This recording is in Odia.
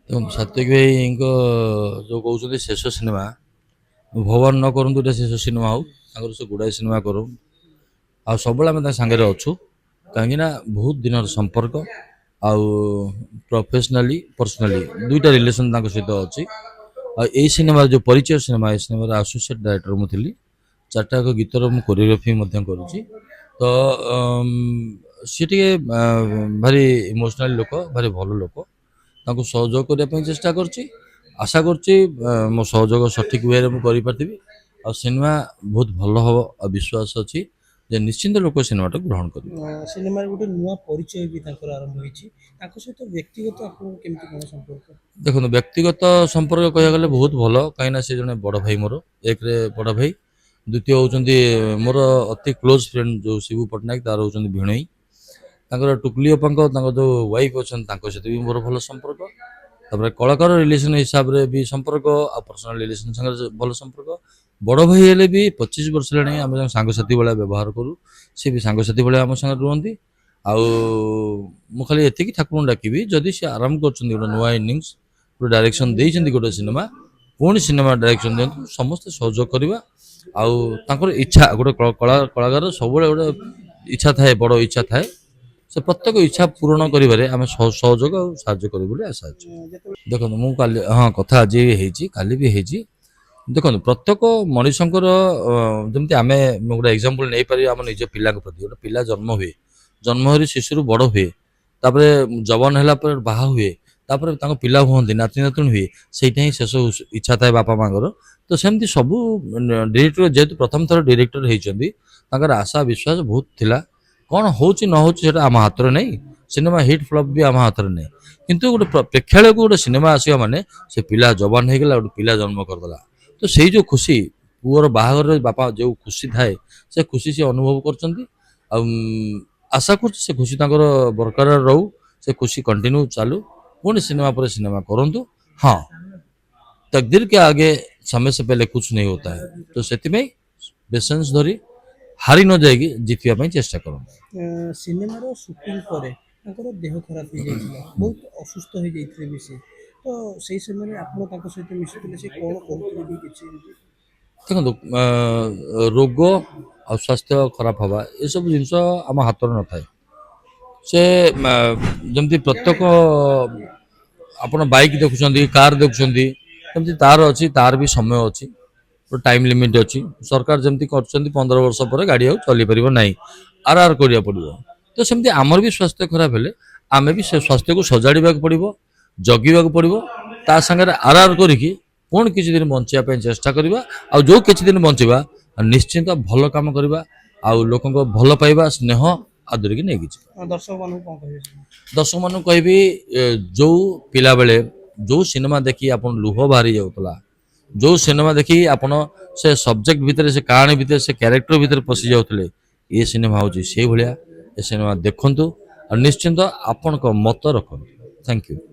ଦେଖନ୍ତୁ ସାତ୍ଵିକ ଭାଇଙ୍କ ଯେଉଁ କହୁଛନ୍ତି ଶେଷ ସିନେମା ଭଗବାନ ନ କରନ୍ତୁ ଏଇଟା ଶେଷ ସିନେମା ହଉ ତାଙ୍କର ସେ ଗୁଡ଼ାଏ ସିନେମା କରୁ ଆଉ ସବୁବେଳେ ଆମେ ତାଙ୍କ ସାଙ୍ଗରେ ଅଛୁ କାହିଁକିନା ବହୁତ ଦିନର ସମ୍ପର୍କ ଆଉ ପ୍ରଫେସନାଲି ପର୍ସନାଲି ଦୁଇଟା ରିଲେସନ୍ ତାଙ୍କ ସହିତ ଅଛି। ଆଉ ଏଇ ସିନେମାର ଯେଉଁ ପରିଚୟ ସିନେମା ଏ ସିନେମାର ଆସୋସିଏଟ୍ ଡାଇରେକ୍ଟର ମୁଁ ଥିଲି। ଚାରିଟା ଯାକ ଗୀତର ମୁଁ କୋରିଓଗ୍ରାଫି ମଧ୍ୟ କରୁଛି। ତ ସିଏ ଟିକେ ଭାରି ଇମୋସନାଲ ଲୋକ, ଭାରି ଭଲ ଲୋକ। ତାଙ୍କୁ ସହଯୋଗ କରିବା ପାଇଁ ଚେଷ୍ଟା କରୁଛି। ଆଶା କରୁଛି ମୋ ସହଯୋଗ ସଠିକ୍ ୱେରେ ମୁଁ କରିପାରିଥିବି ଆଉ ସିନେମା ବହୁତ ଭଲ ହେବ ଆଉ ବିଶ୍ୱାସ ଅଛି ଯେ ନିଶ୍ଚିନ୍ତ ଲୋକ ସିନେମାଟାକୁ ଗ୍ରହଣ କରିବେ। ସିନେମାରେ ଗୋଟେ ନୂଆ ପରିଚୟ ବି ତାଙ୍କର ଆରମ୍ଭ ହେଇଛି। ତାଙ୍କ ସହିତ ବ୍ୟକ୍ତିଗତ ଆପଣଙ୍କୁ କେମିତି କ'ଣ ସମ୍ପର୍କ? ଦେଖନ୍ତୁ ବ୍ୟକ୍ତିଗତ ସମ୍ପର୍କ କହିବାକୁ ଗଲେ ବହୁତ ଭଲ, କାହିଁକିନା ସେ ଜଣେ ବଡ଼ ଭାଇ ମୋର, ଏକରେ ବଡ଼ ଭାଇ, ଦ୍ୱିତୀୟ ହେଉଛନ୍ତି ମୋର ଅତି କ୍ଲୋଜ୍ ଫ୍ରେଣ୍ଡ ଯେଉଁ ଶିବୁ ପଟ୍ଟନାୟକ, ତାର ହେଉଛନ୍ତି ଭିଣେଇ। ତାଙ୍କର ଟୁକୁଲି ଅପାଙ୍କ ତାଙ୍କ ଯେଉଁ ୱାଇଫ୍ ଅଛନ୍ତି ତାଙ୍କ ସହିତ ବି ମୋର ଭଲ ସମ୍ପର୍କ। ତାପରେ କଳାକାର ରିଲେସନ୍ ହିସାବରେ ବି ସମ୍ପର୍କ ଆଉ ପର୍ସନାଲ୍ ରିଲେସନ୍ ସାଙ୍ଗରେ ଭଲ ସମ୍ପର୍କ। ବଡ଼ ଭାଇ ହେଲେ ବି 25 ବର୍ଷ ହେଲାଣି ଆମେ ସାଙ୍ଗସାଥି ଭଳିଆ ବ୍ୟବହାର କରୁ, ସେ ବି ସାଙ୍ଗସାଥି ଭଳିଆ ଆମ ସାଙ୍ଗରେ ରୁହନ୍ତି। ଆଉ ମୁଁ ଖାଲି ଏତିକି ଠାକୁରଙ୍କୁ ଡାକିବି ଯଦି ସେ ଆରାମ କରୁଛନ୍ତି ଗୋଟେ ନୂଆ ଇନିଂସ, ଗୋଟେ ଡାଇରେକ୍ସନ୍ ଦେଇଛନ୍ତି ଗୋଟେ ସିନେମା, ପୁଣି ସିନେମା ଡାଇରେକ୍ସନ୍ ଦିଅନ୍ତୁ, ସମସ୍ତେ ସହଯୋଗ କରିବା। ଆଉ ତାଙ୍କର ଇଚ୍ଛା, ଗୋଟେ କଳାକାର ସବୁବେଳେ ଗୋଟେ ଇଚ୍ଛା ଥାଏ, ବଡ଼ ଇଚ୍ଛା ଥାଏ। ସେ ପ୍ରତ୍ୟେକ ଇଚ୍ଛା ପୂରଣ କରିବାରେ ଆମେ ସହଯୋଗ ଆଉ ସାହାଯ୍ୟ କରିବୁ ବୋଲି ଆଶା ଅଛି। ଦେଖନ୍ତୁ ମୁଁ କାଲି କଥା ଆଜି ହେଇଛି, କାଲି ବି ହେଇଛି। ଦେଖନ୍ତୁ ପ୍ରତ୍ୟେକ ମଣିଷଙ୍କର ଯେମିତି ଆମେ ଗୋଟେ ଏକ୍ଜାମ୍ପଲ୍ ନେଇପାରିବା ଆମ ନିଜ ପିଲାଙ୍କ ପ୍ରତି। ଗୋଟେ ପିଲା ଜନ୍ମ ହୁଏ, ଜନ୍ମ ହୋଇ ଶିଶୁରୁ ବଡ଼ ହୁଏ, ତାପରେ ଯବନ ହେଲା ପରେ ବାହା ହୁଏ, ତାପରେ ତାଙ୍କ ପିଲା ହୁଅନ୍ତି, ନାତି ନାତୁଣୀ ହୁଏ, ସେଇଟା ହିଁ ଶେଷ ଇଚ୍ଛା ଥାଏ ବାପା ମାଙ୍କର। ତ ସେମିତି ସବୁ ଡିରେକ୍ଟର ଯେହେତୁ ପ୍ରଥମ ଥର ଡିରେକ୍ଟର ହେଇଛନ୍ତି, ତାଙ୍କର ଆଶା ବିଶ୍ୱାସ ବହୁତ ଥିଲା। କ'ଣ ହେଉଛି ନ ହେଉଛି ସେଇଟା ଆମ ହାତରେ ନାହିଁ, ସିନେମା ହିଟ୍ ଫ୍ଲପ୍ ବି ଆମ ହାତରେ ନାହିଁ। କିନ୍ତୁ ଗୋଟେ ପ୍ରେକ୍ଷାଳୟକୁ ଗୋଟେ ସିନେମା ଆସିବା ମାନେ ସେ ପିଲା ଯବାନ ହେଇଗଲା, ଗୋଟେ ପିଲା ଜନ୍ମ କରିଦେଲା। ତ ସେଇ ଯେଉଁ ଖୁସି, ପୁଅର ବାହାଘରରେ ବାପା ଯେଉଁ ଖୁସି ଥାଏ, ସେ ଖୁସି ସେ ଅନୁଭବ କରୁଛନ୍ତି। ଆଉ ଆଶା କରୁଛି ସେ ଖୁସି ତାଙ୍କର ବରକରାର ରହୁ, ସେ ଖୁସି କଣ୍ଟିନ୍ୟू ଚାଲୁ, ପୁଣି ସିନେମା ପରେ ସିନେମା କରନ୍ତୁ। ହଁ, तकदीर के आगे समय से पहले कुछ नहीं होता है, तो ସେଥିପାଇଁ ପେସେନ୍ସ ଧରି ହାରି ନ ଯାଇକି ଜିତିବା ପାଇଁ ଚେଷ୍ଟା କରନ୍ତୁ। ସିନେମାର ସୁଟିଂ ପରେ ତାଙ୍କର ଦେହ ଖରାପ ହେଇଯାଇଥିଲା, ବହୁତ ଅସୁସ୍ଥ ହେଇଯାଇଥିଲେ ବି ସେ। ତ ସେଇ ସମୟରେ ଆପଣ ତାଙ୍କ ସହିତ ମିଶୁଥିଲେ, ସେ କ'ଣ କହୁଥିଲେ ବି କିଛି ଏମିତି? ଦେଖନ୍ତୁ ରୋଗ ଆଉ ସ୍ୱାସ୍ଥ୍ୟ ଖରାପ ହେବା ଏସବୁ ଜିନିଷ ଆମ ହାତରେ ନଥାଏ। ସେ ଯେମିତି ପ୍ରତ୍ୟେକ ଆପଣ ବାଇକ୍ ଦେଖୁଛନ୍ତି, କାର୍ ଦେଖୁଛନ୍ତି, ସେମିତି ତାର ଅଛି, ତାର ବି ସମୟ ଅଛି, ଗୋଟେ ଟାଇମ୍ ଲିମିଟ୍ ଅଛି। ସରକାର ଯେମିତି କରିଛନ୍ତି 15 ବର୍ଷ ପରେ ଗାଡ଼ି ଆଉ ଚଲିପାରିବ ନାହିଁ, ଆର୍ କରିବାକୁ ପଡ଼ିବ। ତ ସେମିତି ଆମର ବି ସ୍ୱାସ୍ଥ୍ୟ ଖରାପ ହେଲେ ଆମେ ବି ସେ ସ୍ୱାସ୍ଥ୍ୟକୁ ସଜାଡ଼ିବାକୁ ପଡ଼ିବ, ଜଗିବାକୁ ପଡ଼ିବ। ତା ସାଙ୍ଗରେ ଆର୍ କରିକି ପୁଣି କିଛି ଦିନ ବଞ୍ଚିବା ପାଇଁ ଚେଷ୍ଟା କରିବା। ଆଉ ଯେଉଁ କିଛି ଦିନ ବଞ୍ଚିବା ନିଶ୍ଚିନ୍ତ ଭଲ କାମ କରିବା, ଆଉ ଲୋକଙ୍କ ଭଲ ପାଇବା ସ୍ନେହ ଆଦରିକି ନେଇକି ଯିବା। ଦର୍ଶକମାନଙ୍କୁ କ'ଣ କହିବେ? ଦର୍ଶକମାନଙ୍କୁ କହିବି, ଯେଉଁ ପିଲାବେଳେ ଯେଉଁ ସିନେମା ଦେଖି ଆପଣ ଲୁହ ବାହାରି ଯାଉଥିଲା, ଯେଉଁ ସିନେମା ଦେଖି ଆପଣ ସେ ସବଜେକ୍ଟ ଭିତରେ, ସେ କାହାଣୀ ଭିତରେ, ସେ କ୍ୟାରେକ୍ଟର ଭିତରେ ପଶି ଯାଉଥିଲେ, ଏ ସିନେମା ହେଉଛି ସେଇଭଳିଆ। ଏ ସିନେମା ଦେଖନ୍ତୁ ଆଉ ନିଶ୍ଚିନ୍ତ ଆପଣଙ୍କ ମତ ରଖନ୍ତୁ। Thank you.